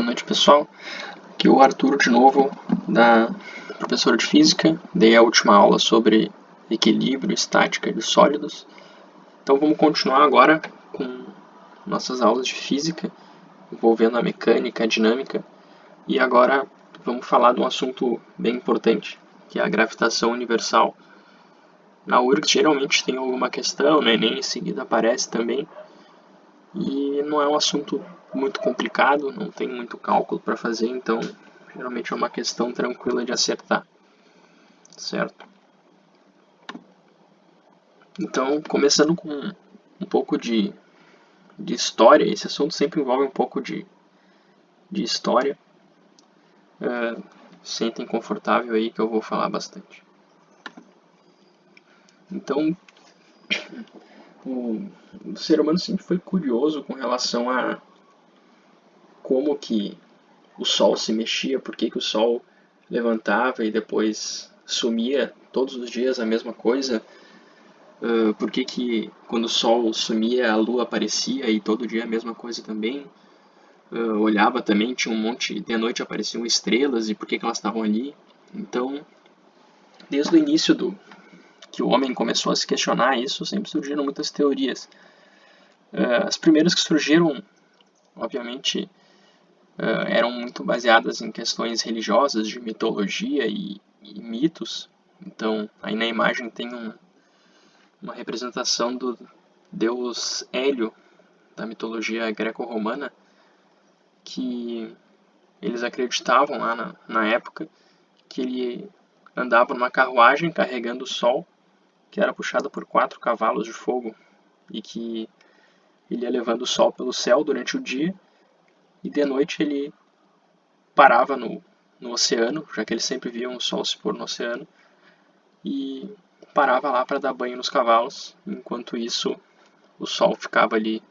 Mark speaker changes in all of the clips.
Speaker 1: Boa noite, pessoal. Aqui é o Arthur de novo, da professora de Física. Dei a última aula sobre equilíbrio e estática de sólidos. Então vamos continuar agora com nossas aulas de Física, envolvendo a mecânica, a dinâmica. E agora vamos falar de um assunto bem importante, que é a gravitação universal. Na URGS geralmente tem alguma questão, né? Nem em seguida aparece também. E não é um assunto muito complicado, não tem muito cálculo para fazer, então geralmente é uma questão tranquila de acertar, certo? Então, começando com um pouco de história, esse assunto sempre envolve um pouco de história. Sentem confortável aí que eu vou falar bastante. Então, o ser humano sempre foi curioso com relação a como que o Sol se mexia, por que o Sol levantava e depois sumia todos os dias a mesma coisa, por que quando o Sol sumia a Lua aparecia e todo dia a mesma coisa também, olhava também, tinha um monte, de noite apareciam estrelas e por que elas estavam ali. Então, desde o início que o homem começou a se questionar isso, sempre surgiram muitas teorias. As primeiras que surgiram, obviamente, eram muito baseadas em questões religiosas, de mitologia e mitos. Então, aí na imagem tem uma representação do deus Hélio, da mitologia greco-romana, que eles acreditavam lá na época que ele andava numa carruagem carregando o sol, que era puxada por 4 cavalos de fogo, e que ele ia levando o sol pelo céu durante o dia, e de noite ele parava no oceano, já que eles sempre viam o sol se pôr no oceano, e parava lá para dar banho nos cavalos, enquanto isso o sol ficava ali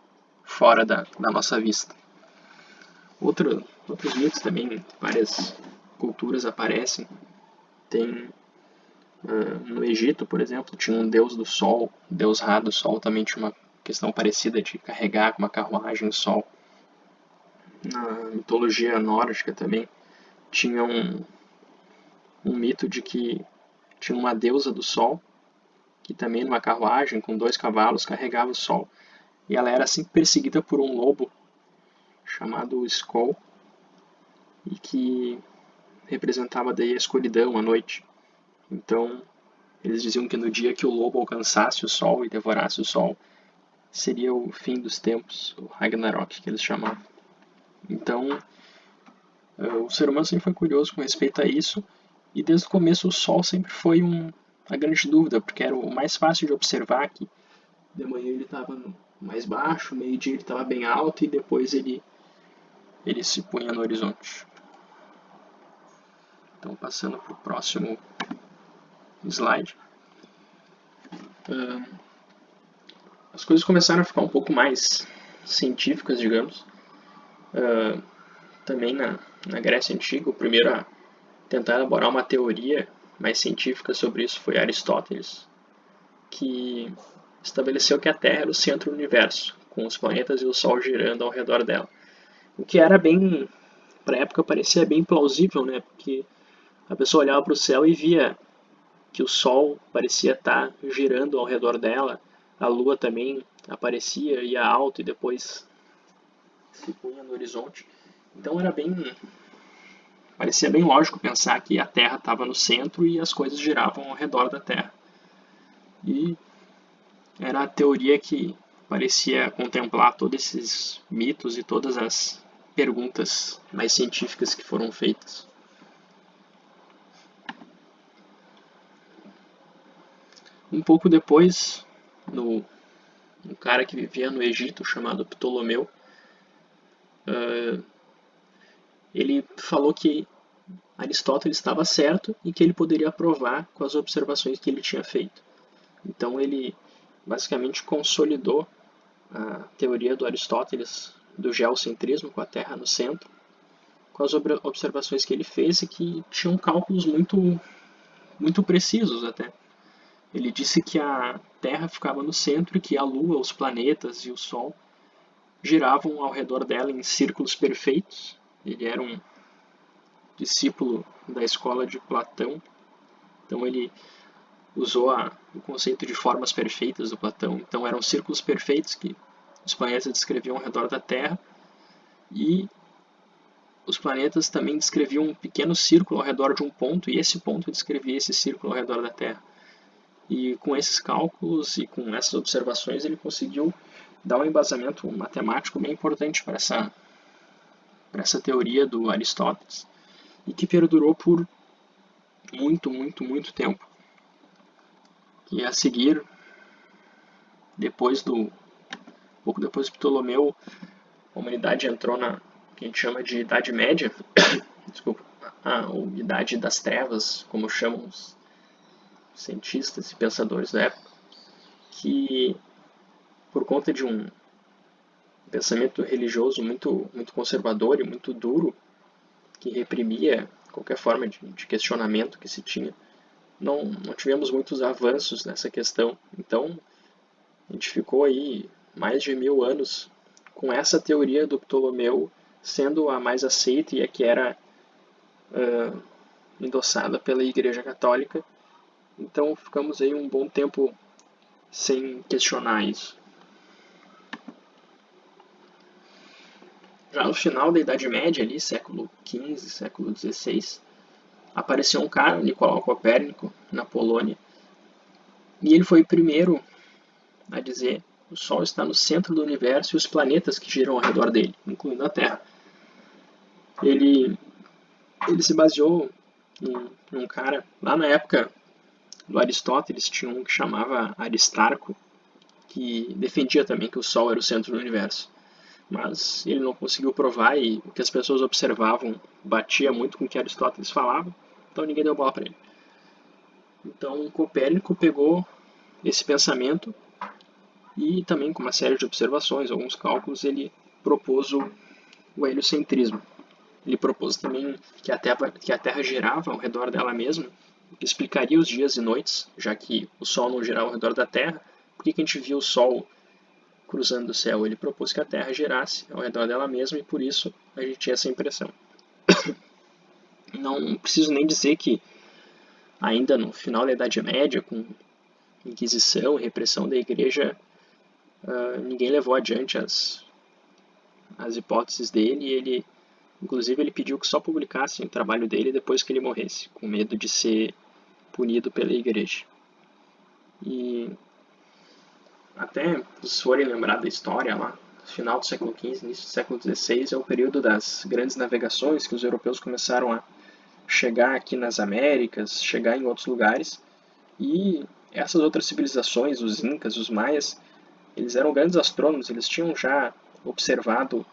Speaker 1: fora da nossa vista. Outros mitos também, várias culturas aparecem. Tem no Egito, por exemplo, tinha um deus do sol, deus Ra do sol, também tinha uma questão parecida de carregar com uma carruagem o sol. Na mitologia nórdica também tinha um mito de que tinha uma deusa do sol, que também numa carruagem com 2 cavalos carregava o sol, e ela era assim perseguida por um lobo chamado Skoll, e que representava daí a escuridão, a noite. Então, eles diziam que no dia que o lobo alcançasse o sol e devorasse o sol, seria o fim dos tempos, o Ragnarok, que eles chamavam. Então, o ser humano sempre foi curioso com respeito a isso, e desde o começo o sol sempre foi a grande dúvida, porque era o mais fácil de observar, que de manhã ele estava mais baixo, meio-dia ele estava bem alto, e depois ele se punha no horizonte. Então, passando para o próximo slide. As coisas começaram a ficar um pouco mais científicas, digamos. Também na Grécia Antiga, o primeiro a tentar elaborar uma teoria mais científica sobre isso foi Aristóteles, que estabeleceu que a Terra era o centro do universo, com os planetas e o Sol girando ao redor dela. O que era bem, para a época, parecia bem plausível, né? Porque a pessoa olhava para o céu e via que o Sol parecia estar girando ao redor dela, a Lua também aparecia, ia alto e depois se punha no horizonte. Então parecia bem lógico pensar que a Terra estava no centro e as coisas giravam ao redor da Terra. E era a teoria que parecia contemplar todos esses mitos e todas as perguntas mais científicas que foram feitas. Um pouco depois, um cara que vivia no Egito chamado Ptolomeu, ele falou que Aristóteles estava certo e que ele poderia provar com as observações que ele tinha feito. Então ele basicamente consolidou a teoria do Aristóteles do geocentrismo, com a Terra no centro, com as observações que ele fez e que tinham cálculos muito precisos até. Ele disse que a Terra ficava no centro e que a Lua, os planetas e o Sol giravam ao redor dela em círculos perfeitos, Ele era um discípulo da escola de Platão, então ele usou o conceito de formas perfeitas do Platão. Então eram círculos perfeitos que os planetas descreviam ao redor da Terra, e os planetas também descreviam um pequeno círculo ao redor de um ponto, e esse ponto descrevia esse círculo ao redor da Terra. E com esses cálculos e com essas observações ele conseguiu dar um embasamento matemático bem importante para essa teoria do Aristóteles, e que perdurou por muito tempo. E a seguir, pouco depois de Ptolomeu, a humanidade entrou na que a gente chama de Idade Média, desculpa, a Idade das Trevas, como chamam os cientistas e pensadores da época, que por conta de um pensamento religioso muito conservador e muito duro, que reprimia qualquer forma de questionamento que se tinha, não tivemos muitos avanços nessa questão. Então, a gente ficou aí mais de 1000 anos com essa teoria do Ptolomeu sendo a mais aceita e a que era endossada pela Igreja Católica. Então, ficamos aí um bom tempo sem questionar isso. Já no final da Idade Média, ali, século XV, século XVI, apareceu um cara, Nicolau Copérnico, na Polônia, e ele foi o primeiro a dizer: o Sol está no centro do universo e os planetas que giram ao redor dele, incluindo a Terra. Ele se baseou num cara, lá na época do Aristóteles, tinha um que chamava Aristarco, que defendia também que o Sol era o centro do universo. Mas ele não conseguiu provar, e o que as pessoas observavam batia muito com o que Aristóteles falava, então ninguém deu bola para ele. Então Copérnico pegou esse pensamento e também com uma série de observações, alguns cálculos, ele propôs o heliocentrismo. Ele propôs também que a Terra girava ao redor dela mesma, o que explicaria os dias e noites, já que o Sol não girava ao redor da Terra. Por que a gente via o Sol cruzando o céu? Ele propôs que a Terra girasse ao redor dela mesma e por isso a gente tinha essa impressão. Não preciso nem dizer que ainda no final da Idade Média, com Inquisição e repressão da Igreja, ninguém levou adiante as hipóteses dele, e inclusive ele pediu que só publicassem o trabalho dele depois que ele morresse, com medo de ser punido pela Igreja. E até, se forem lembrar da história lá, final do século XV, início do século XVI, é o período das grandes navegações, que os europeus começaram a chegar aqui nas Américas, chegar em outros lugares, e essas outras civilizações, os Incas, os Maias, eles eram grandes astrônomos, eles tinham já observado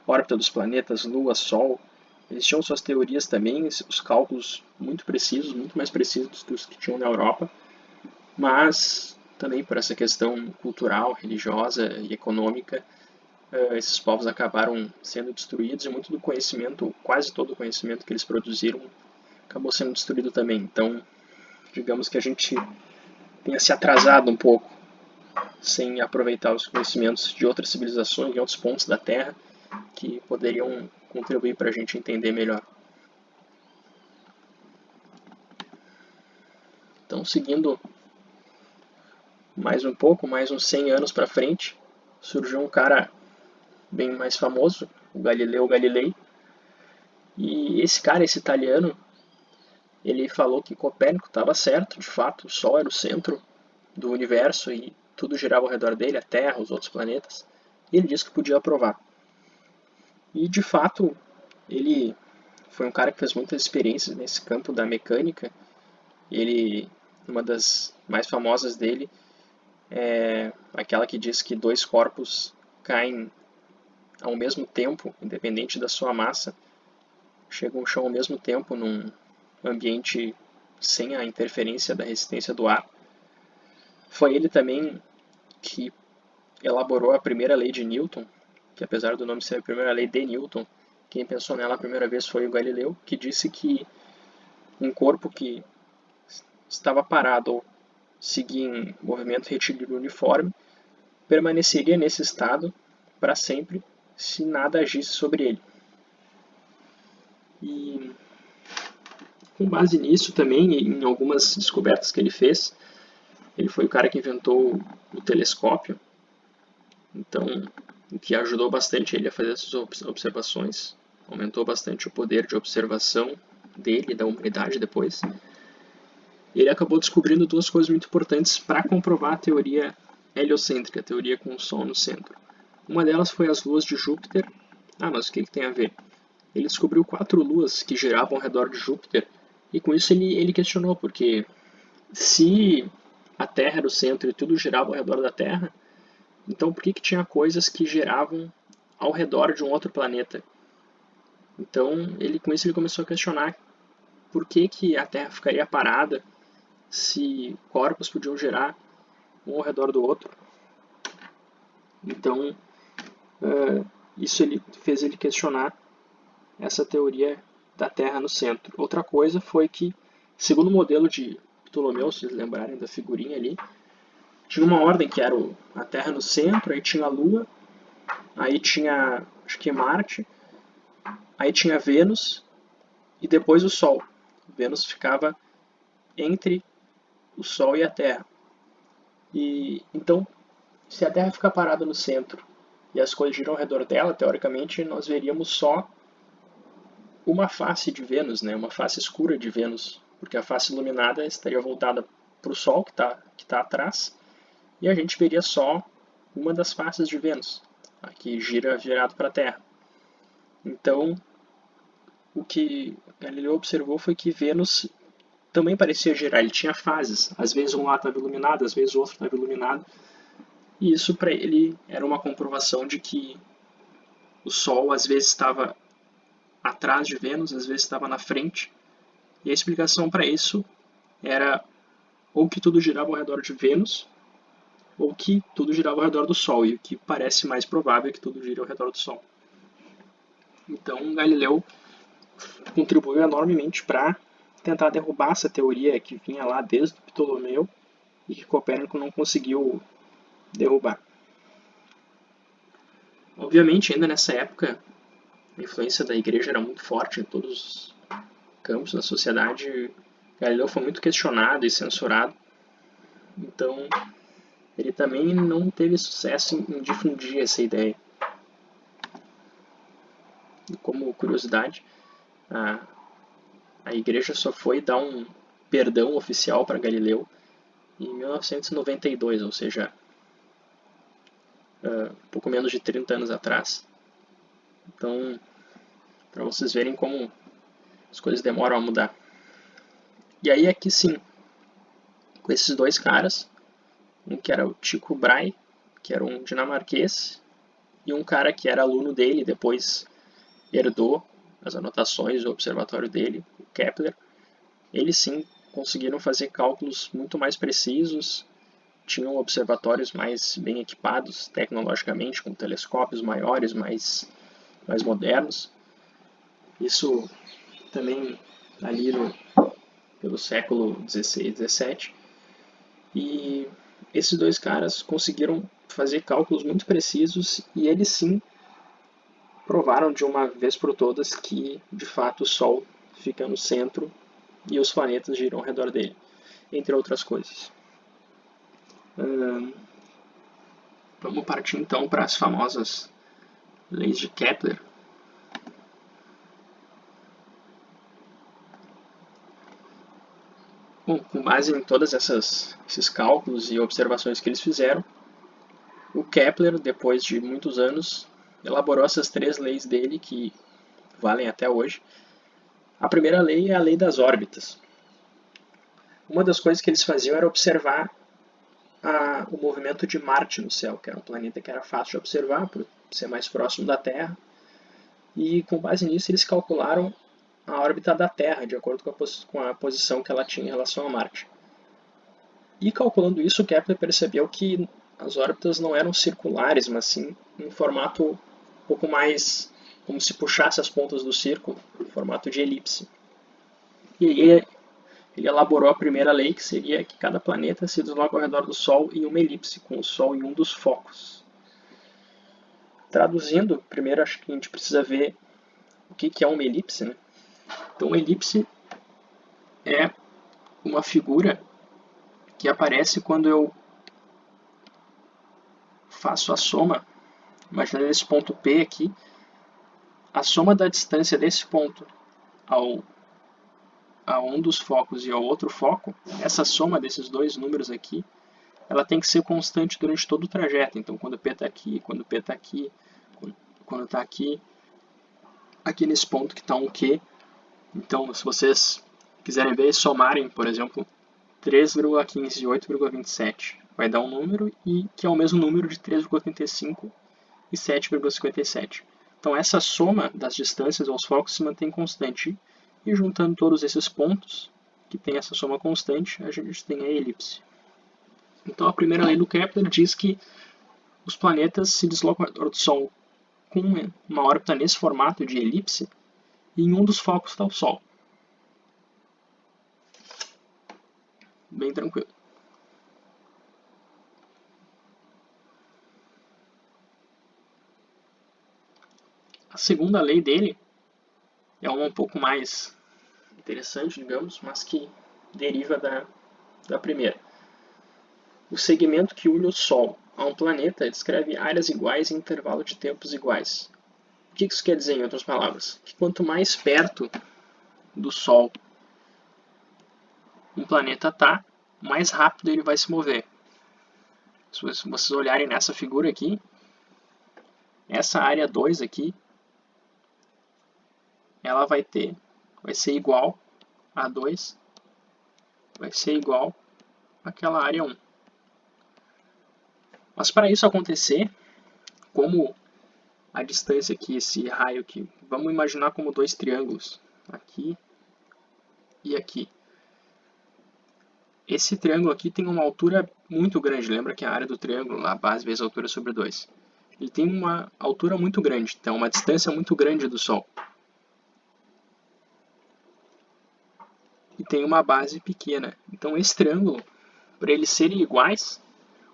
Speaker 1: órbita dos planetas, Lua, Sol, eles tinham suas teorias também, os cálculos muito precisos, muito mais precisos que os que tinham na Europa, mas também por essa questão cultural, religiosa e econômica, esses povos acabaram sendo destruídos, e muito do conhecimento, quase todo o conhecimento que eles produziram, acabou sendo destruído também. Então, digamos que a gente tenha se atrasado um pouco, sem aproveitar os conhecimentos de outras civilizações, em outros pontos da Terra, que poderiam contribuir para a gente entender melhor. Então, seguindo mais um pouco, mais uns 100 anos para frente, surgiu um cara bem mais famoso, o Galileu Galilei. E esse cara, esse italiano, ele falou que Copérnico estava certo, de fato, o Sol era o centro do universo e tudo girava ao redor dele, a Terra, os outros planetas. E ele disse que podia provar. E, de fato, ele foi um cara que fez muitas experiências nesse campo da mecânica. Ele, uma das mais famosas dele é aquela que diz que dois corpos caem ao mesmo tempo, independente da sua massa, chegam ao chão ao mesmo tempo num ambiente sem a interferência da resistência do ar. Foi ele também que elaborou a primeira lei de Newton, que apesar do nome ser a primeira lei de Newton, quem pensou nela a primeira vez foi o Galileu, que disse que um corpo que estava parado ou seguia em movimento retilíneo uniforme permaneceria nesse estado para sempre se nada agisse sobre ele. E com base nisso também, em algumas descobertas que ele fez, ele foi o cara que inventou o telescópio, então o que ajudou bastante ele a fazer essas observações, aumentou bastante o poder de observação dele e da humanidade depois. Ele acabou descobrindo duas coisas muito importantes para comprovar a teoria heliocêntrica, a teoria com o Sol no centro. Uma delas foi as luas de Júpiter. Ah, mas o que tem a ver? Ele descobriu 4 luas que giravam ao redor de Júpiter, e com isso ele questionou, porque se a Terra era o centro e tudo girava ao redor da Terra, então por que tinha coisas que giravam ao redor de um outro planeta? Então, com isso ele começou a questionar por que a Terra ficaria parada se corpos podiam girar um ao redor do outro. Então, isso fez ele questionar essa teoria da Terra no centro. Outra coisa foi que, segundo o modelo de Ptolomeu, se vocês lembrarem da figurinha ali, tinha uma ordem que era a Terra no centro, aí tinha a Lua, aí tinha, acho que Marte, aí tinha Vênus e depois o Sol. Vênus ficava entre o Sol e a Terra. E então, se a Terra ficar parada no centro e as coisas giram ao redor dela, teoricamente nós veríamos só uma face de Vênus, né? Uma face escura de Vênus, porque a face iluminada estaria voltada para o Sol, que tá atrás, e a gente veria só uma das faces de Vênus, a que gira virado para a Terra. Então, o que Galileu observou foi que Vênus também parecia girar, ele tinha fases, às vezes um lado estava iluminado, às vezes o outro estava iluminado, e isso para ele era uma comprovação de que o Sol às vezes estava atrás de Vênus, às vezes estava na frente, e a explicação para isso era ou que tudo girava ao redor de Vênus, ou que tudo girava ao redor do Sol, e o que parece mais provável é que tudo gire ao redor do Sol. Então Galileu contribuiu enormemente para tentar derrubar essa teoria que vinha lá desde Ptolomeu e que Copérnico não conseguiu derrubar. Obviamente, ainda nessa época, a influência da igreja era muito forte em todos os campos da sociedade. Galileu foi muito questionado e censurado, então ele também não teve sucesso em difundir essa ideia. E como curiosidade, a igreja só foi dar um perdão oficial para Galileu em 1992, ou seja, pouco menos de 30 anos atrás. Então, para vocês verem como as coisas demoram a mudar. E aí aqui sim, com esses dois caras, um que era o Tycho Brahe, que era um dinamarquês, e um cara que era aluno dele, depois herdou as anotações do observatório dele, o Kepler. Eles sim conseguiram fazer cálculos muito mais precisos, tinham observatórios mais bem equipados tecnologicamente, com telescópios maiores, mais modernos. Isso também ali pelo século XVI, XVII. E esses dois caras conseguiram fazer cálculos muito precisos e eles sim provaram de uma vez por todas que de fato o Sol fica no centro e os planetas giram ao redor dele, entre outras coisas. Vamos partir então para as famosas leis de Kepler. Bom, com base em todos esses cálculos e observações que eles fizeram, o Kepler, depois de muitos anos, elaborou essas 3 leis dele que valem até hoje. A primeira lei é a lei das órbitas. Uma das coisas que eles faziam era observar o movimento de Marte no céu, que era um planeta que era fácil de observar, por ser mais próximo da Terra. E com base nisso eles calcularam a órbita da Terra, de acordo com a posição que ela tinha em relação a Marte. E calculando isso, Kepler percebeu que as órbitas não eram circulares, mas sim em formato um pouco mais como se puxasse as pontas do círculo, em formato de elipse. E aí ele elaborou a primeira lei, que seria que cada planeta se desloca ao redor do Sol em uma elipse, com o Sol em um dos focos. Traduzindo, primeiro acho que a gente precisa ver o que é uma elipse, né? Então, a elipse é uma figura que aparece quando eu faço a soma, imaginando esse ponto P aqui, a soma da distância desse ponto a um dos focos e ao outro foco, essa soma desses dois números aqui, ela tem que ser constante durante todo o trajeto. Então, quando o P está aqui, quando o P está aqui, quando está aqui, aqui nesse ponto que está um Q. Então, se vocês quiserem ver, somarem, por exemplo, 3,15 e 8,27, vai dar um número e que é o mesmo número de 3,35 e 7,57. Então, essa soma das distâncias aos focos se mantém constante. E juntando todos esses pontos, que tem essa soma constante, a gente tem a elipse. Então, a primeira lei do Kepler diz que os planetas se deslocam ao redor do Sol com uma órbita nesse formato de elipse, e em um dos focos está o Sol. Bem tranquilo. A segunda lei dele é uma um pouco mais interessante, digamos, mas que deriva da primeira. O segmento que une o Sol a um planeta descreve áreas iguais em intervalo de tempos iguais. O que isso quer dizer, em outras palavras? Que quanto mais perto do Sol um planeta está, mais rápido ele vai se mover. Se vocês olharem nessa figura aqui, essa área 2 aqui, ela vai ser igual a 2, vai ser igual àquela área 1. Mas para isso acontecer, como a distância aqui, esse raio aqui, vamos imaginar como dois triângulos, aqui e aqui. Esse triângulo aqui tem uma altura muito grande, lembra que a área do triângulo, a base vezes a altura sobre 2. Ele tem uma altura muito grande, então uma distância muito grande do Sol. E tem uma base pequena. Então esse triângulo, para eles serem iguais,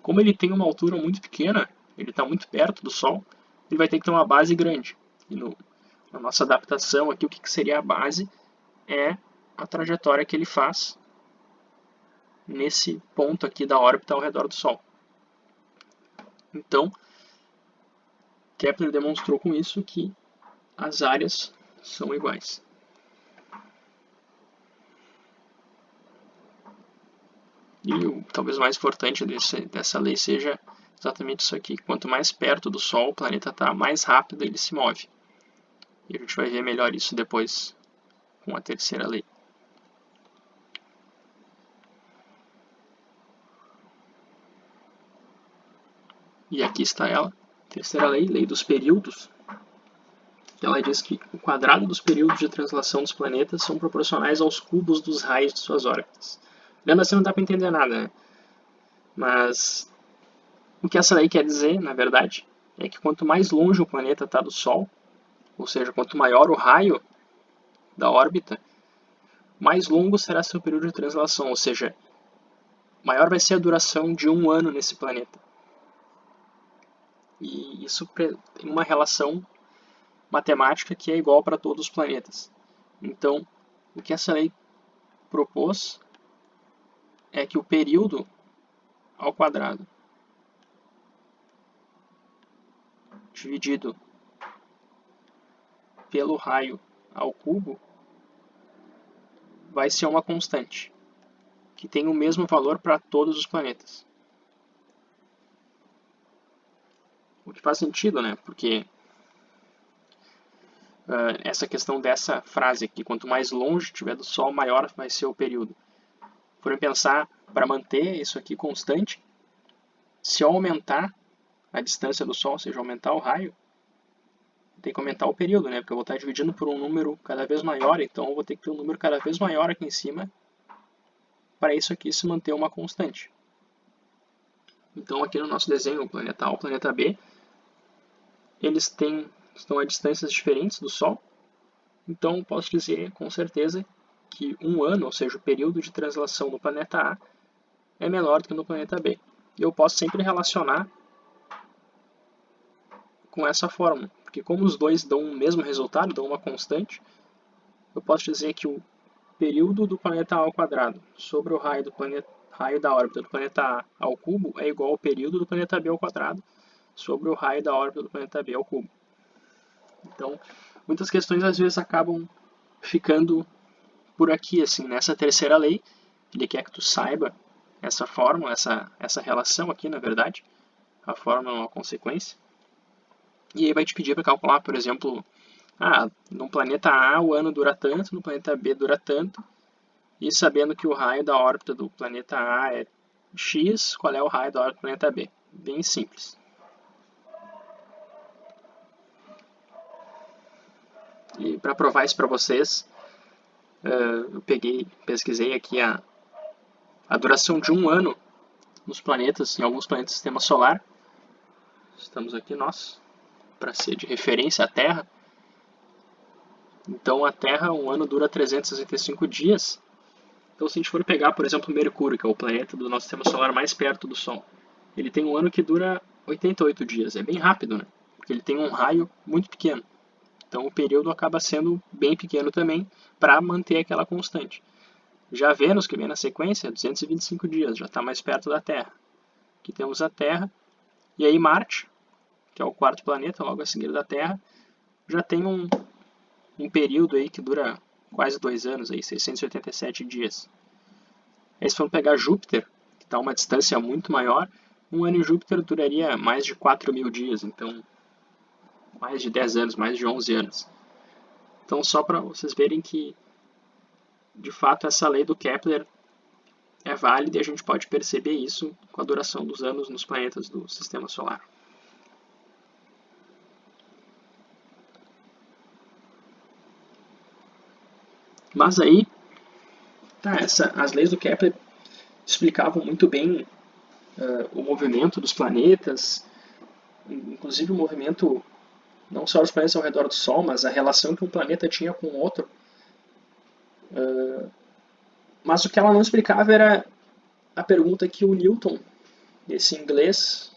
Speaker 1: como ele tem uma altura muito pequena, ele está muito perto do Sol, ele vai ter que ter uma base grande. E na nossa adaptação aqui, o que seria a base é a trajetória que ele faz nesse ponto aqui da órbita ao redor do Sol. Então, Kepler demonstrou com isso que as áreas são iguais. E talvez o mais importante dessa lei seja exatamente isso aqui. Quanto mais perto do Sol o planeta está, mais rápido ele se move. E a gente vai ver melhor isso depois com a terceira lei. E aqui está ela, terceira lei, lei dos períodos. Ela diz que o quadrado dos períodos de translação dos planetas são proporcionais aos cubos dos raios de suas órbitas. Lembra assim, não dá para entender nada, né? Mas o que essa lei quer dizer, na verdade, é que quanto mais longe o planeta está do Sol, ou seja, quanto maior o raio da órbita, mais longo será seu período de translação, ou seja, maior vai ser a duração de um ano nesse planeta. E isso tem uma relação matemática que é igual para todos os planetas. Então, o que essa lei propôs é que o período ao quadrado dividido pelo raio ao cubo vai ser uma constante, que tem o mesmo valor para todos os planetas. O que faz sentido, né? Porque essa questão dessa frase aqui, quanto mais longe estiver do Sol, maior vai ser o período. Por pensar, para manter isso aqui constante, se eu aumentar a distância do Sol, ou seja, aumentar o raio, tem que aumentar o período, né? Porque eu vou estar dividindo por um número cada vez maior, então eu vou ter que ter um número cada vez maior aqui em cima para isso aqui se manter uma constante. Então aqui no nosso desenho, o planeta A e o planeta B, eles estão a distâncias diferentes do Sol, então posso dizer com certeza que um ano, ou seja, o período de translação no planeta A, é menor do que no planeta B. E eu posso sempre relacionar com essa fórmula, porque como os dois dão o mesmo resultado, dão uma constante, eu posso dizer que o período do planeta A ao quadrado sobre o raio da órbita do planeta A ao cubo é igual ao período do planeta B ao quadrado sobre o raio da órbita do planeta B ao cubo. Então, muitas questões às vezes acabam ficando por aqui, assim, nessa terceira lei. Ele quer que tu saiba essa fórmula, essa relação aqui, na verdade. A fórmula é uma consequência. E aí vai te pedir para calcular, por exemplo, no planeta A o ano dura tanto, no planeta B dura tanto, e sabendo que o raio da órbita do planeta A é x, qual é o raio da órbita do planeta B? Bem simples. E para provar isso para vocês, eu pesquisei aqui a duração de um ano nos planetas, em alguns planetas do sistema solar. Estamos aqui nós, para ser de referência à Terra. Então a Terra, um ano dura 365 dias. Então se a gente for pegar, por exemplo, Mercúrio, que é o planeta do nosso sistema solar mais perto do Sol, ele tem um ano que dura 88 dias. É bem rápido, né? Porque ele tem um raio muito pequeno. Então o período acaba sendo bem pequeno também para manter aquela constante. Já Vênus, que vem na sequência, 225 dias, já está mais perto da Terra. Aqui temos a Terra. E aí Marte, que é o quarto planeta, logo a seguir da Terra, já tem um período aí que dura quase 2 anos, aí, 687 dias. Aí se for pegar Júpiter, que está a uma distância muito maior, um ano em Júpiter duraria mais de 4.000 dias, então mais de 10 anos, mais de 11 anos. Então só para vocês verem que, de fato, essa lei do Kepler é válida e a gente pode perceber isso com a duração dos anos nos planetas do Sistema Solar. Mas aí, as leis do Kepler explicavam muito bem o movimento dos planetas, inclusive o movimento não só dos planetas ao redor do Sol, mas a relação que um planeta tinha com o outro. Mas o que ela não explicava era a pergunta que o Newton, esse inglês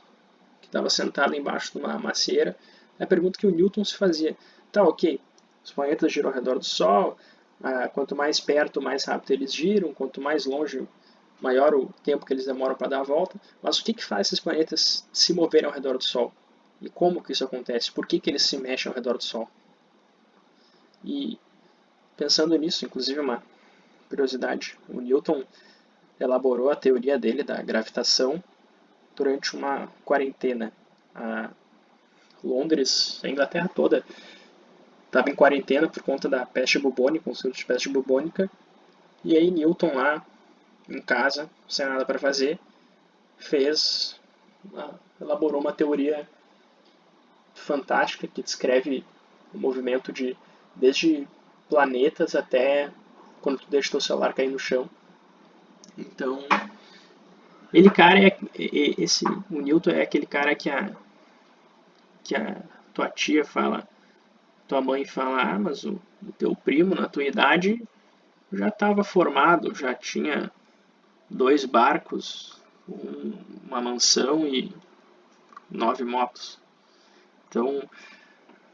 Speaker 1: que estava sentado embaixo de uma macieira, a pergunta que o Newton se fazia. Tá, ok, os planetas giram ao redor do Sol, quanto mais perto, mais rápido eles giram, quanto mais longe, maior o tempo que eles demoram para dar a volta. Mas o que faz esses planetas se moverem ao redor do Sol? E como que isso acontece? Por que eles se mexem ao redor do Sol? E pensando nisso, inclusive uma curiosidade, o Newton elaborou a teoria dele da gravitação durante uma quarentena. Londres, a Inglaterra toda, estava em quarentena por conta da peste bubônica, um surto de peste bubônica. E aí Newton lá, em casa, sem nada para fazer, elaborou uma teoria fantástica que descreve o movimento desde planetas até quando tu deixa o teu celular cair no chão. Então, o Newton é aquele cara que a tua tia fala, tua mãe fala, mas o teu primo na tua idade já estava formado, já tinha 2 barcos, uma mansão e 9 motos. Então,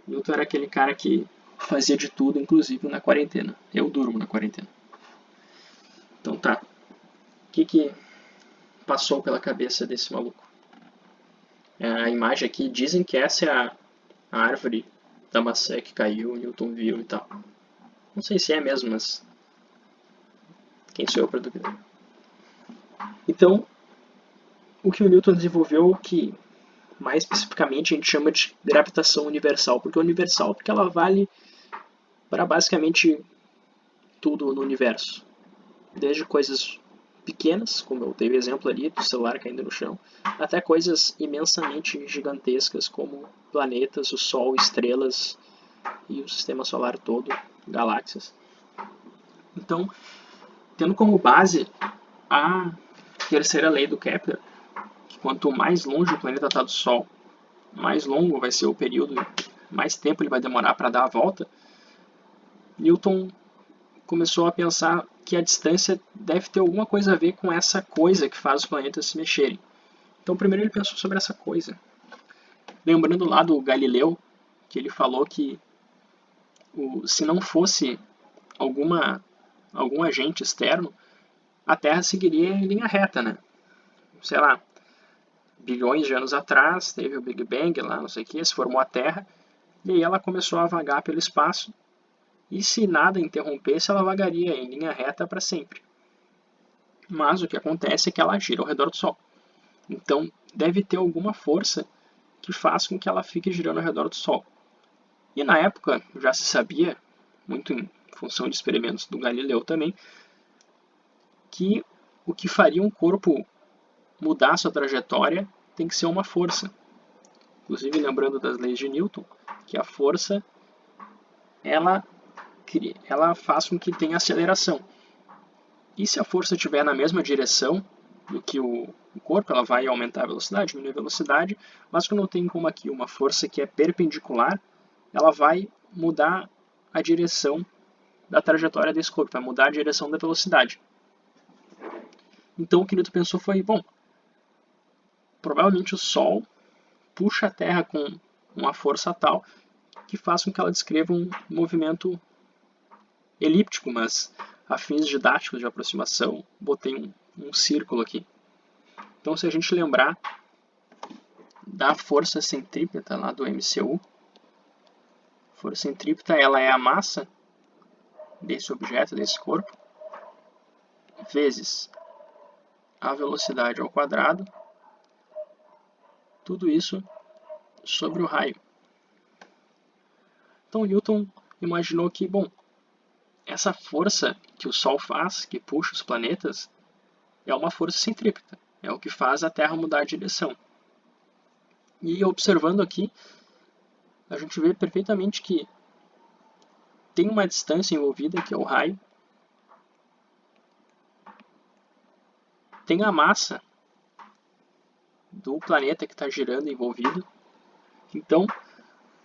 Speaker 1: Newton era aquele cara que fazia de tudo, inclusive na quarentena. Eu durmo na quarentena. Então tá. O que passou pela cabeça desse maluco? A imagem aqui, dizem que essa é a árvore da maçã que caiu, Newton viu e tal. Não sei se é mesmo, mas quem sou eu para duvidar? Então, o que o Newton desenvolveu, que mais especificamente a gente chama de gravitação universal. Por que universal? Porque ela vale para basicamente tudo no universo. Desde coisas pequenas, como eu dei o exemplo ali do celular caindo no chão, até coisas imensamente gigantescas como planetas, o Sol, estrelas e o sistema solar todo, galáxias. Então, tendo como base a terceira lei do Kepler, que quanto mais longe o planeta está do Sol, mais longo vai ser o período, mais tempo ele vai demorar para dar a volta, Newton começou a pensar que a distância deve ter alguma coisa a ver com essa coisa que faz os planetas se mexerem. Então, primeiro ele pensou sobre essa coisa. Lembrando lá do Galileu, que ele falou que se não fosse algum agente externo, a Terra seguiria em linha reta, né? Sei lá, bilhões de anos atrás, teve o Big Bang lá, não sei o que, se formou a Terra, e aí ela começou a vagar pelo espaço, e se nada interrompesse, ela vagaria em linha reta para sempre. Mas o que acontece é que ela gira ao redor do Sol. Então, deve ter alguma força que faz com que ela fique girando ao redor do Sol. E na época, já se sabia, muito em função de experimentos do Galileu também, que o que faria um corpo mudar sua trajetória tem que ser uma força. Inclusive, lembrando das leis de Newton, que a força ela faz com que tenha aceleração. E se a força estiver na mesma direção do que o corpo, ela vai aumentar a velocidade, diminuir a velocidade, mas quando eu tenho como aqui uma força que é perpendicular, ela vai mudar a direção da trajetória desse corpo, vai mudar a direção da velocidade. Então o que Newton pensou foi, bom, provavelmente o Sol puxa a Terra com uma força tal que faz com que ela descreva um movimento elíptico, mas a fins didáticos de aproximação, botei um círculo aqui. Então, se a gente lembrar da força centrípeta lá do MCU, a força centrípeta ela é a massa desse objeto, desse corpo, vezes a velocidade ao quadrado, tudo isso sobre o raio. Então, Newton imaginou que, bom, essa força que o Sol faz, que puxa os planetas, é uma força centrípeta. É o que faz a Terra mudar de direção. E observando aqui, a gente vê perfeitamente que tem uma distância envolvida, que é o raio. Tem a massa do planeta que está girando envolvido. Então,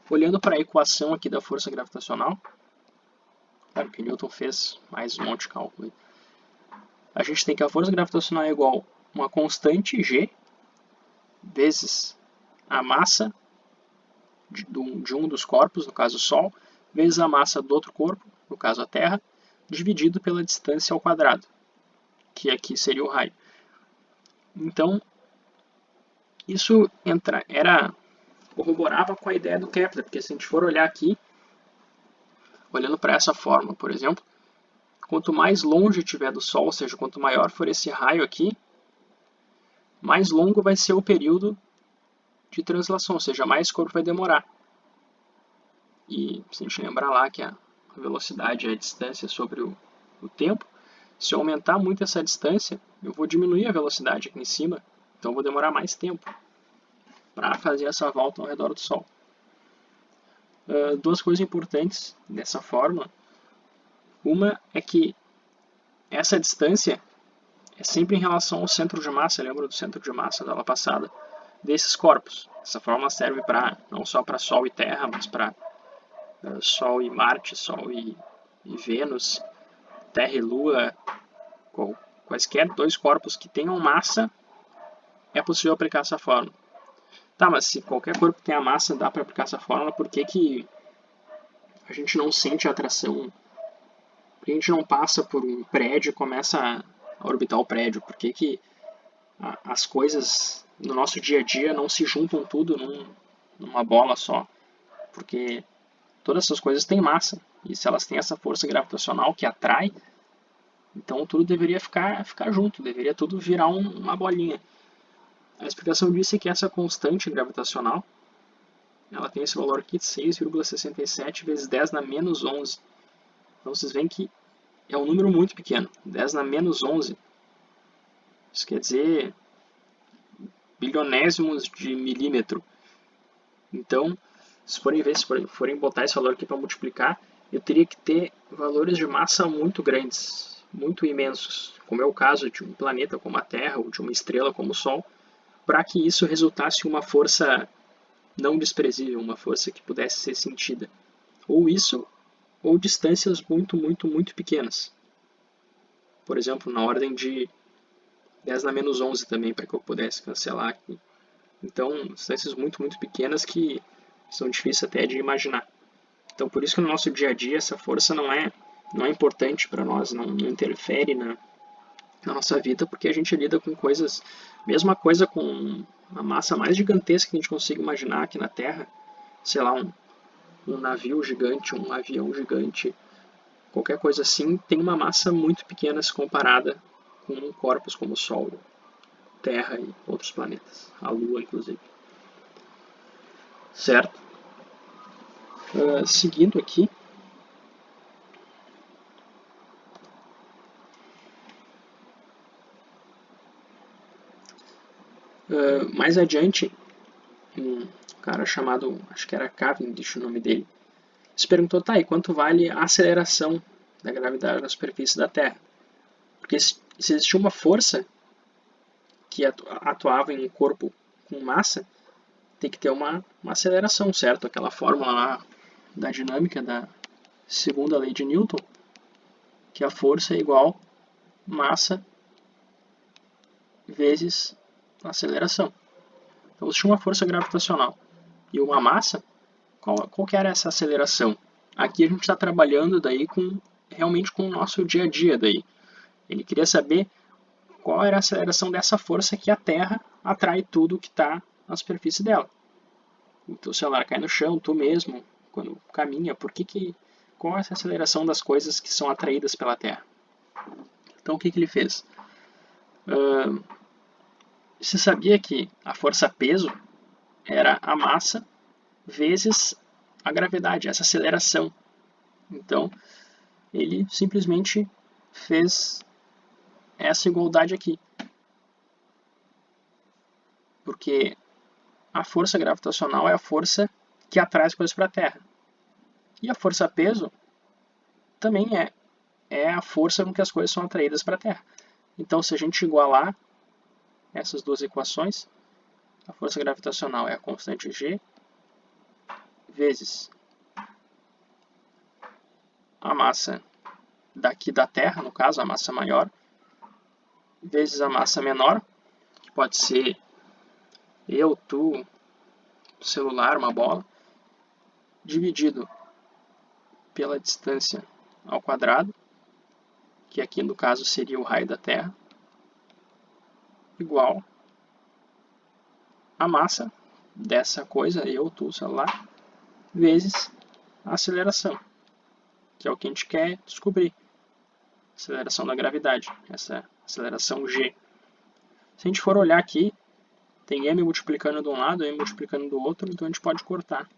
Speaker 1: olhando para a equação aqui da força gravitacional, claro que Newton fez mais um monte de cálculo, a gente tem que a força gravitacional é igual a uma constante G vezes a massa de um dos corpos, no caso o Sol, vezes a massa do outro corpo, no caso a Terra, dividido pela distância ao quadrado, que aqui seria o raio. Então, isso corroborava com a ideia do Kepler, porque se a gente for olhar aqui, olhando para essa forma, por exemplo, quanto mais longe estiver do Sol, ou seja, quanto maior for esse raio aqui, mais longo vai ser o período de translação, ou seja, mais o corpo vai demorar. E se a gente lembrar lá que a velocidade é a distância sobre o tempo, se eu aumentar muito essa distância, eu vou diminuir a velocidade aqui em cima, então eu vou demorar mais tempo para fazer essa volta ao redor do Sol. Duas coisas importantes dessa fórmula. Uma é que essa distância é sempre em relação ao centro de massa, lembra do centro de massa da aula passada, desses corpos. Essa fórmula serve não só para Sol e Terra, mas para Sol e Marte, Sol e Vênus, Terra e Lua, quaisquer dois corpos que tenham massa, é possível aplicar essa fórmula. Tá, mas se qualquer corpo tem a massa, dá para aplicar essa fórmula, por que a gente não sente a atração? Por que a gente não passa por um prédio e começa a orbitar o prédio? Por que as coisas no nosso dia a dia não se juntam tudo numa bola só? Porque todas essas coisas têm massa, e se elas têm essa força gravitacional que atrai, então tudo deveria ficar junto, deveria tudo virar uma bolinha. A explicação disso é que essa constante gravitacional, ela tem esse valor aqui de 6,67 vezes 10 na menos 11. Então vocês veem que é um número muito pequeno, 10 na menos 11. Isso quer dizer bilionésimos de milímetro. Então, se forem botar esse valor aqui para multiplicar, eu teria que ter valores de massa muito grandes, muito imensos, como é o caso de um planeta como a Terra ou de uma estrela como o Sol, para que isso resultasse em uma força não desprezível, uma força que pudesse ser sentida. Ou isso, ou distâncias muito, muito, muito pequenas. Por exemplo, na ordem de 10 na menos 11 também, para que eu pudesse cancelar aqui. Então, distâncias muito, muito pequenas que são difíceis até de imaginar. Então, por isso que no nosso dia a dia essa força não é não é importante para nós, não interfere na nossa vida, porque a gente lida com coisas, mesma coisa com a massa mais gigantesca que a gente consiga imaginar aqui na Terra, sei lá, um navio gigante, um avião gigante, qualquer coisa assim, tem uma massa muito pequena se comparada com corpos como o Sol, Terra e outros planetas, a Lua inclusive. Certo? Seguindo aqui, mais adiante, um cara chamado, acho que era Cavendish o nome dele, se perguntou, tá, e quanto vale a aceleração da gravidade na superfície da Terra? Porque se existia uma força que atuava em um corpo com massa, tem que ter uma aceleração, certo? Aquela fórmula lá da dinâmica da segunda lei de Newton, que a força é igual massa vezes aceleração. Então, se tinha uma força gravitacional e uma massa, qual que era essa aceleração? Aqui a gente está trabalhando daí realmente com o nosso dia a dia daí. Ele queria saber qual era a aceleração dessa força que a Terra atrai tudo que está na superfície dela. O teu celular cai no chão, tu mesmo, quando caminha, qual é essa aceleração das coisas que são atraídas pela Terra? Então o que ele fez? Você sabia que a força-peso era a massa vezes a gravidade, essa aceleração. Então, ele simplesmente fez essa igualdade aqui. Porque a força gravitacional é a força que atrai as coisas para a Terra. E a força-peso também é a força com que as coisas são atraídas para a Terra. Então, se a gente igualar essas duas equações, a força gravitacional é a constante G vezes a massa daqui da Terra, no caso, a massa maior, vezes a massa menor, que pode ser eu, tu, celular, uma bola, dividido pela distância ao quadrado, que aqui no caso seria o raio da Terra, igual a massa dessa coisa, eu, tu, celular, vezes a aceleração, que é o que a gente quer descobrir. Aceleração da gravidade, essa aceleração G. Se a gente for olhar aqui, tem m multiplicando de um lado, m multiplicando do outro, então a gente pode cortar.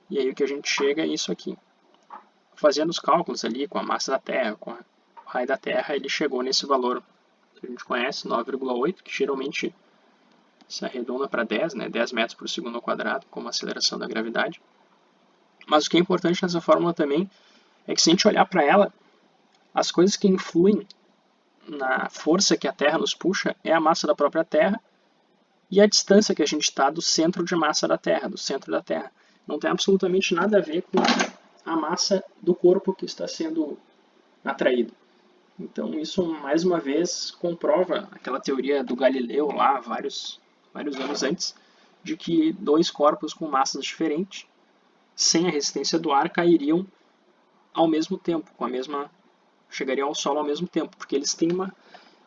Speaker 1: E aí o que a gente chega é isso aqui. Fazendo os cálculos ali com a massa da Terra, com o raio da Terra, ele chegou nesse valor que a gente conhece, 9,8, que geralmente se arredonda para 10, né? 10 metros por segundo ao quadrado, como a aceleração da gravidade. Mas o que é importante nessa fórmula também é que se a gente olhar para ela, as coisas que influem na força que a Terra nos puxa é a massa da própria Terra e a distância que a gente está do centro de massa da Terra, do centro da Terra. Não tem absolutamente nada a ver com a massa do corpo que está sendo atraído. Então isso, mais uma vez, comprova aquela teoria do Galileu lá, vários anos antes, de que dois corpos com massas diferentes, sem a resistência do ar, cairiam ao mesmo tempo, chegariam ao Sol ao mesmo tempo, porque eles têm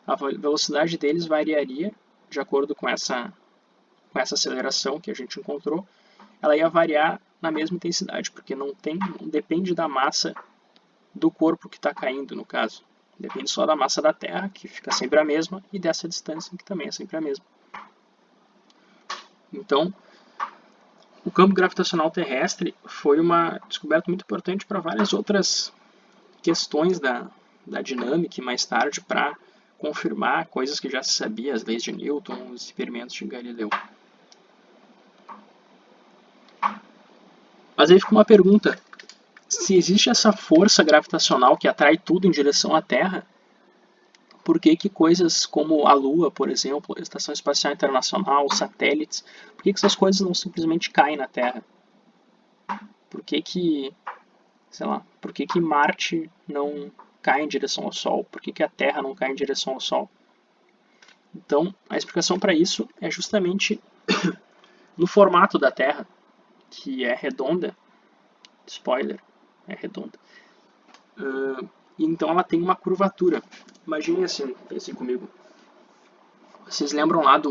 Speaker 1: a velocidade deles variaria de acordo com essa aceleração que a gente encontrou, ela ia variar na mesma intensidade, porque não depende da massa do corpo que está caindo, no caso. Depende só da massa da Terra, que fica sempre a mesma, e dessa distância, que também é sempre a mesma. Então, o campo gravitacional terrestre foi uma descoberta muito importante para várias outras questões da dinâmica e mais tarde para confirmar coisas que já se sabia, as leis de Newton, os experimentos de Galileu. Mas aí fica uma pergunta: se existe essa força gravitacional que atrai tudo em direção à Terra, por que coisas como a Lua, por exemplo, a Estação Espacial Internacional, os satélites, por que essas coisas não simplesmente caem na Terra? Por que Marte não cai em direção ao Sol? Por que a Terra não cai em direção ao Sol? Então, a explicação para isso é justamente no formato da Terra, que é redonda. Spoiler, é redonda. Então ela tem uma curvatura. Imaginem assim, pensem comigo. Vocês lembram lá da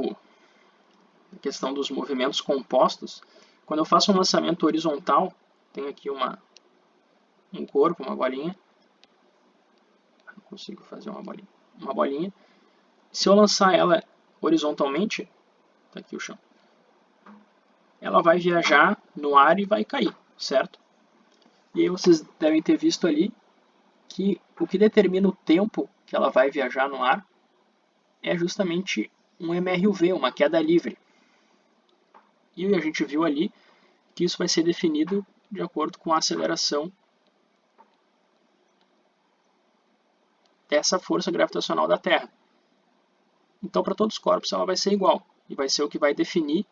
Speaker 1: questão dos movimentos compostos? Quando eu faço um lançamento horizontal, tem aqui um corpo, uma bolinha. Não consigo fazer uma bolinha. Uma bolinha. Se eu lançar ela horizontalmente, tá aqui o chão, ela vai viajar no ar e vai cair, certo? E aí vocês devem ter visto ali que o que determina o tempo que ela vai viajar no ar é justamente um MRUV, uma queda livre. E a gente viu ali que isso vai ser definido de acordo com a aceleração dessa força gravitacional da Terra. Então, para todos os corpos, ela vai ser igual, e vai ser o que vai definir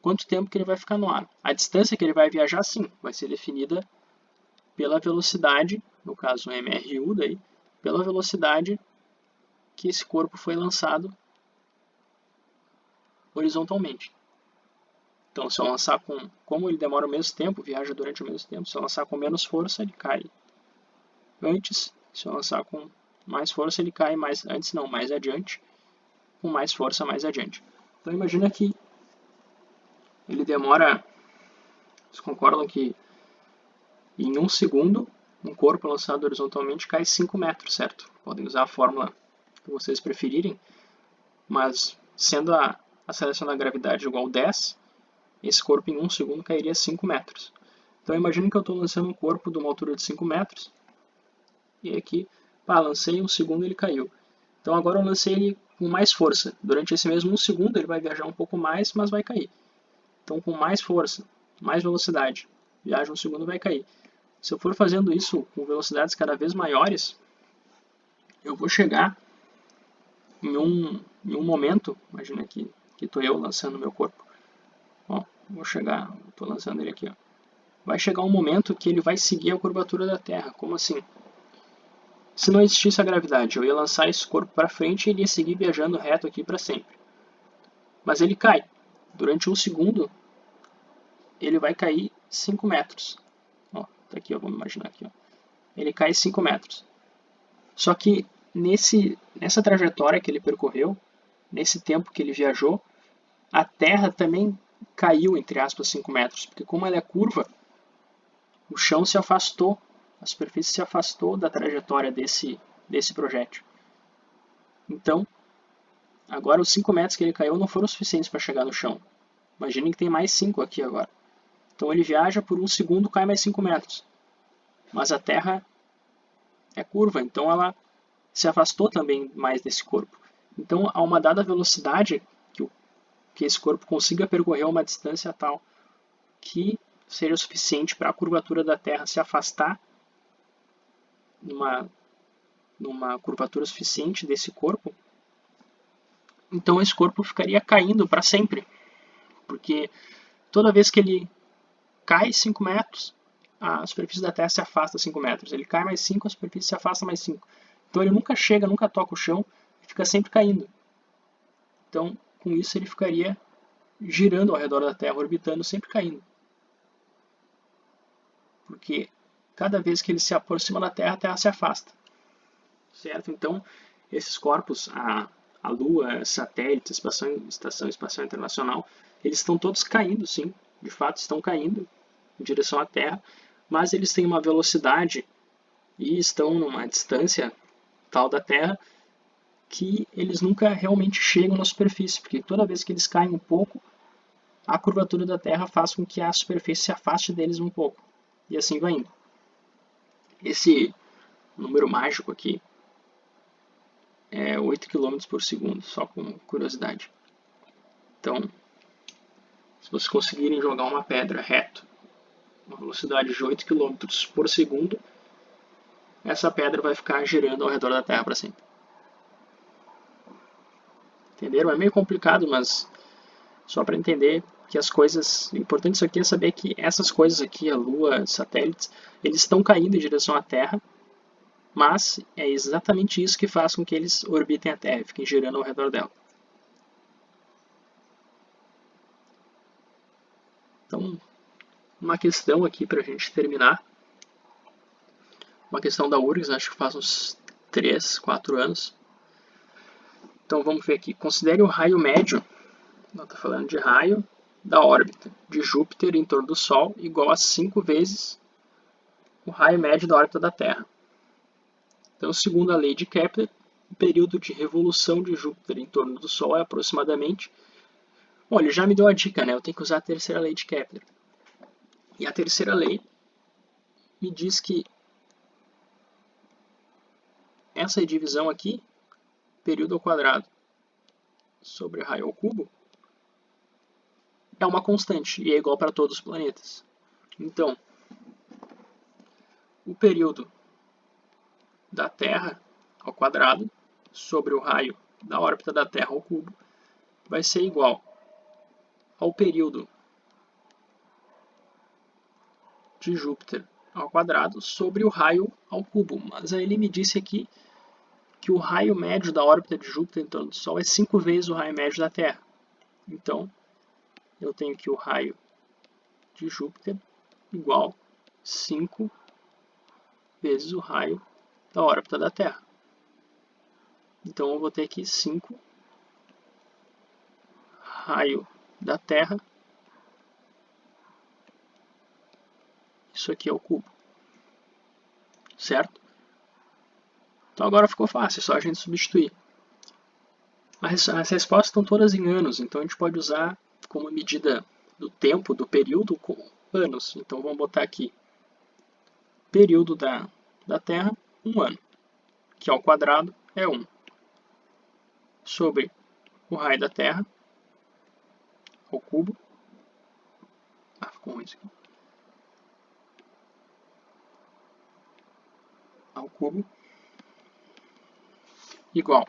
Speaker 1: quanto tempo que ele vai ficar no ar. A distância que ele vai viajar, sim, vai ser definida pela velocidade, no caso MRU, daí, pela velocidade que esse corpo foi lançado horizontalmente. Então, se eu lançar como ele demora o mesmo tempo, viaja durante o mesmo tempo, se eu lançar com menos força, ele cai antes. Se eu lançar com mais força, ele cai mais antes, não, mais adiante. Com mais força, mais adiante. Então, imagina que ele demora, vocês concordam que em 1 segundo, um corpo lançado horizontalmente cai 5 metros, certo? Podem usar a fórmula que vocês preferirem, mas sendo a aceleração da gravidade igual a 10, esse corpo em 1 segundo cairia 5 metros. Então imagine que eu estou lançando um corpo de uma altura de 5 metros, e aqui, lancei em 1 segundo e ele caiu. Então agora eu lancei ele com mais força. Durante esse mesmo 1 segundo ele vai viajar um pouco mais, mas vai cair. Então com mais força, mais velocidade, viaja 1 segundo e vai cair. Se eu for fazendo isso com velocidades cada vez maiores, eu vou chegar em um momento, imagina que estou eu lançando meu corpo. Ó, vou chegar, estou lançando ele aqui. Ó. Vai chegar um momento que ele vai seguir a curvatura da Terra. Como assim? Se não existisse a gravidade, eu ia lançar esse corpo para frente e ele ia seguir viajando reto aqui para sempre. Mas ele cai. Durante 1 segundo, ele vai cair 5 metros. Ó, tá aqui, ó, vamos imaginar aqui. Ó. Ele cai 5 metros. Só que nessa trajetória que ele percorreu, nesse tempo que ele viajou, a Terra também caiu, entre aspas, 5 metros, porque como ela é curva, o chão se afastou, a superfície se afastou da trajetória desse projétil. Então, agora os 5 metros que ele caiu não foram suficientes para chegar no chão. Imaginem que tem mais 5 aqui agora. Então ele viaja por 1 segundo, cai mais 5 metros. Mas a Terra é curva, então ela se afastou também mais desse corpo. Então, a uma dada velocidade, que esse corpo consiga percorrer uma distância tal que seja suficiente para a curvatura da Terra se afastar numa curvatura suficiente desse corpo, então esse corpo ficaria caindo para sempre. Porque toda vez que ele cai 5 metros, a superfície da Terra se afasta 5 metros. Ele cai mais 5, a superfície se afasta mais 5. Então ele nunca chega, nunca toca o chão, fica sempre caindo. Então, com isso, ele ficaria girando ao redor da Terra, orbitando, sempre caindo. Porque cada vez que ele se aproxima da Terra, a Terra se afasta. Certo? Então, esses corpos, a Lua, satélites, Estação Espacial Internacional, eles estão todos caindo, sim. De fato, estão caindo em direção à Terra, mas eles têm uma velocidade e estão numa distância tal da Terra que eles nunca realmente chegam na superfície, porque toda vez que eles caem um pouco, a curvatura da Terra faz com que a superfície se afaste deles um pouco. E assim vai indo. Esse número mágico aqui é 8 km por segundo, só com curiosidade. Então, se vocês conseguirem jogar uma pedra reto, uma velocidade de 8 km por segundo, essa pedra vai ficar girando ao redor da Terra para sempre. Entenderam? É meio complicado, mas só para entender que as coisas... O importante disso aqui é saber que essas coisas aqui, a Lua, satélites, eles estão caindo em direção à Terra, mas é exatamente isso que faz com que eles orbitem a Terra, fiquem girando ao redor dela. Então, uma questão aqui para a gente terminar. uma questão da URGS, acho que faz uns 3, 4 anos. Então vamos ver aqui. Considere o raio médio, nós estamos falando de raio, da órbita de Júpiter em torno do Sol igual a 5 vezes o raio médio da órbita da Terra. Então, segundo a lei de Kepler, o período de revolução de Júpiter em torno do Sol é aproximadamente... Bom, ele já me deu a dica, né? Eu tenho que usar a terceira lei de Kepler. E a terceira lei me diz que essa divisão aqui, período ao quadrado sobre raio ao cubo, é uma constante e é igual para todos os planetas. Então, o período da Terra ao quadrado sobre o raio da órbita da Terra ao cubo vai ser igual ao período de Júpiter ao quadrado sobre o raio ao cubo. Mas aí ele me disse aqui que o raio médio da órbita de Júpiter em torno do Sol é 5 vezes o raio médio da Terra. Então, eu tenho que o raio de Júpiter igual 5 vezes o raio da órbita da Terra. Então, eu vou ter aqui 5 raio da Terra. Isso aqui é o cubo. Certo? Então agora ficou fácil, é só a gente substituir. As respostas estão todas em anos, então a gente pode usar como medida do tempo, do período, com anos. Então vamos botar aqui período da Terra, 1 ano, que ao quadrado é 1. Sobre o raio da Terra, ao cubo. Ficou ruim isso aqui. Ao cubo. Igual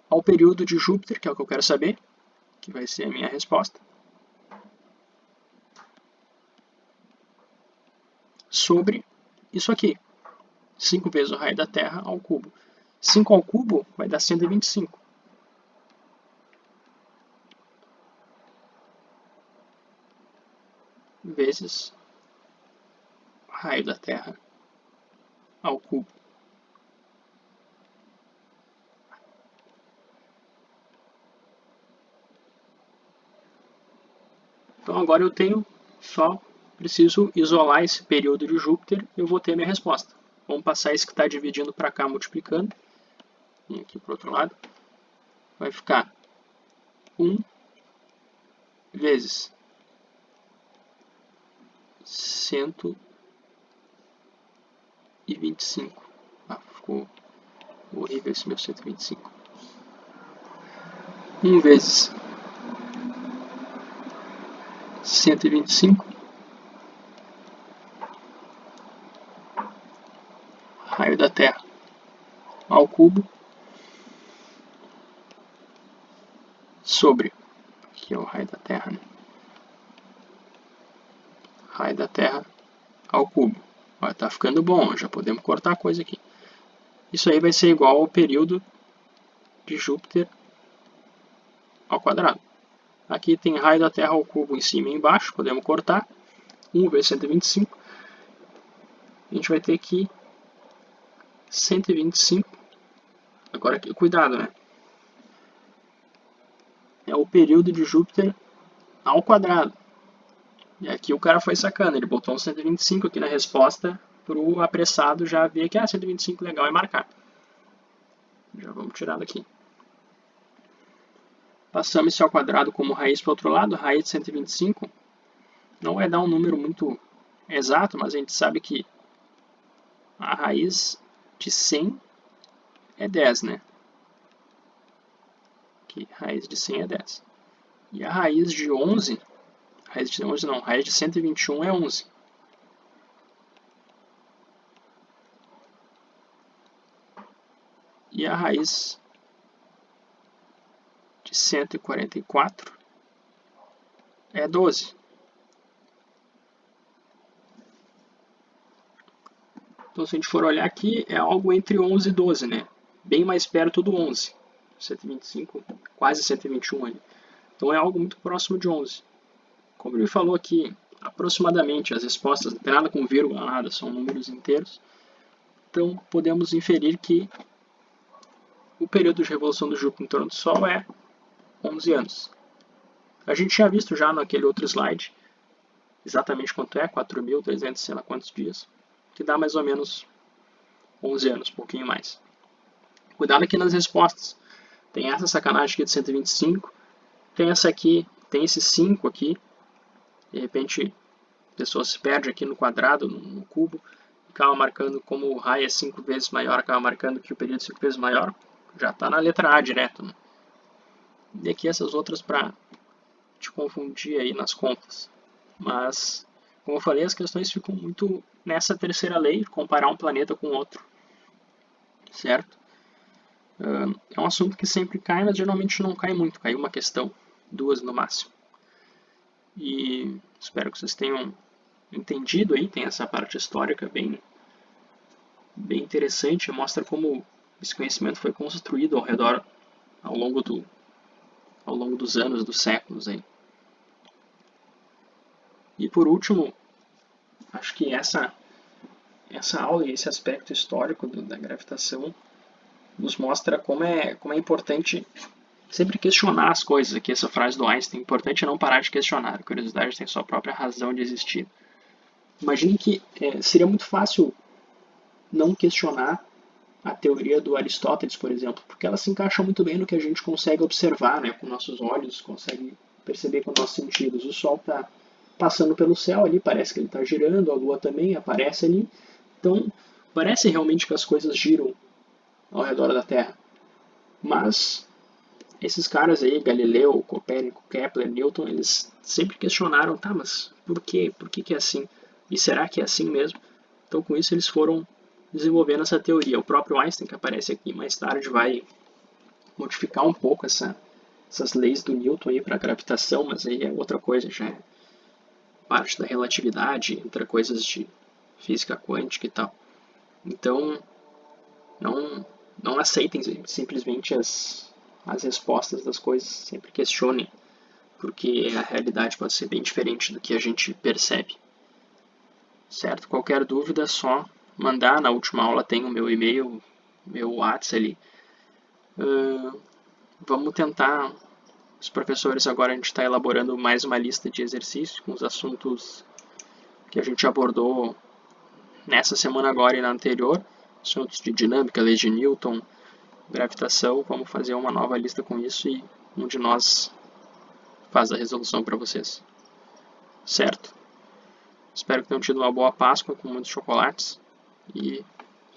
Speaker 1: ao período de Júpiter, que é o que eu quero saber, que vai ser a minha resposta, sobre isso aqui, 5 vezes o raio da Terra ao cubo. 5 ao cubo vai dar 125. Vezes o raio da Terra ao cubo. Então agora eu tenho preciso isolar esse período de Júpiter e eu vou ter minha resposta. Vamos passar isso que está dividindo para cá, multiplicando. E aqui para o outro lado. Vai ficar 1 vezes 125. Ficou horrível esse meu 125. 1 vezes 125 raio da Terra ao cubo sobre, aqui é o raio da Terra, né? Raio da Terra ao cubo. Olha, tá ficando bom, já podemos cortar a coisa aqui. Isso aí vai ser igual ao período de Júpiter ao quadrado. Aqui tem raio da Terra ao cubo em cima e embaixo, podemos cortar. 1 vezes 125. A gente vai ter aqui 125. Agora, cuidado, né? É o período de Júpiter ao quadrado. E aqui o cara foi sacana, ele botou um 125 aqui na resposta para o apressado já ver que 125 legal e marcar. Já vamos tirar daqui. Passamos isso ao quadrado como raiz para o outro lado. Raiz de 125 não vai dar um número muito exato, mas a gente sabe que a raiz de 100 é 10, né? Aqui, raiz de 100 é 10. E a raiz de 11, raiz de 11 não, raiz de 121 é 11. E a raiz de 144 é 12. Então, se a gente for olhar aqui, é algo entre 11 e 12, né? Bem mais perto do 11. 125, quase 121 ali. Então, é algo muito próximo de 11. Como ele falou aqui, aproximadamente, as respostas não tem nada com vírgula, nada, são números inteiros. Então, podemos inferir que o período de revolução do Júpiter em torno do Sol é 11 anos. A gente tinha visto já naquele outro slide exatamente quanto é, 4.300 sei lá quantos dias, que dá mais ou menos 11 anos, um pouquinho mais. Cuidado aqui nas respostas. Tem essa sacanagem aqui de 125, tem essa aqui, tem esse 5 aqui, de repente a pessoa se perde aqui no quadrado, no cubo, acaba marcando como o raio é 5 vezes maior, acaba marcando que o período é 5 vezes maior, já está na letra A direto. Né? E aqui essas outras para te confundir aí nas contas. Mas, como eu falei, as questões ficam muito nessa terceira lei, comparar um planeta com outro. Certo? É um assunto que sempre cai, mas geralmente não cai muito. Cai uma questão, duas no máximo. E espero que vocês tenham entendido aí. Tem essa parte histórica bem interessante. Mostra como esse conhecimento foi construído ao redor, ao longo dos anos, dos séculos aí. E por último, acho que essa aula e esse aspecto histórico da gravitação nos mostra como é importante sempre questionar as coisas. Aqui essa frase do Einstein, importante é não parar de questionar, a curiosidade tem sua própria razão de existir. Imagine que seria muito fácil não questionar a teoria do Aristóteles, por exemplo, porque ela se encaixa muito bem no que a gente consegue observar, né, com nossos olhos, consegue perceber com nossos sentidos. O Sol está passando pelo céu ali, parece que ele está girando, a Lua também aparece ali, então parece realmente que as coisas giram ao redor da Terra. Mas esses caras aí, Galileu, Copérnico, Kepler, Newton, eles sempre questionaram, tá, mas por quê? Por que é assim? E será que é assim mesmo? Então com isso eles foram desenvolvendo essa teoria. O próprio Einstein, que aparece aqui mais tarde, vai modificar um pouco essas leis do Newton aí para a gravitação, mas aí é outra coisa, já é parte da relatividade, entre coisas de física quântica e tal. Então, não aceitem simplesmente as respostas das coisas, sempre questionem, porque a realidade pode ser bem diferente do que a gente percebe. Certo? Qualquer dúvida é só mandar. Na última aula tem o meu e-mail, meu WhatsApp ali. Vamos tentar. Os professores agora a gente está elaborando mais uma lista de exercícios com os assuntos que a gente abordou nessa semana agora e na anterior. Assuntos de dinâmica, leis de Newton, gravitação. Vamos fazer uma nova lista com isso e um de nós faz a resolução para vocês. Certo? Espero que tenham tido uma boa Páscoa com muitos chocolates e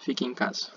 Speaker 1: fiquem em casa.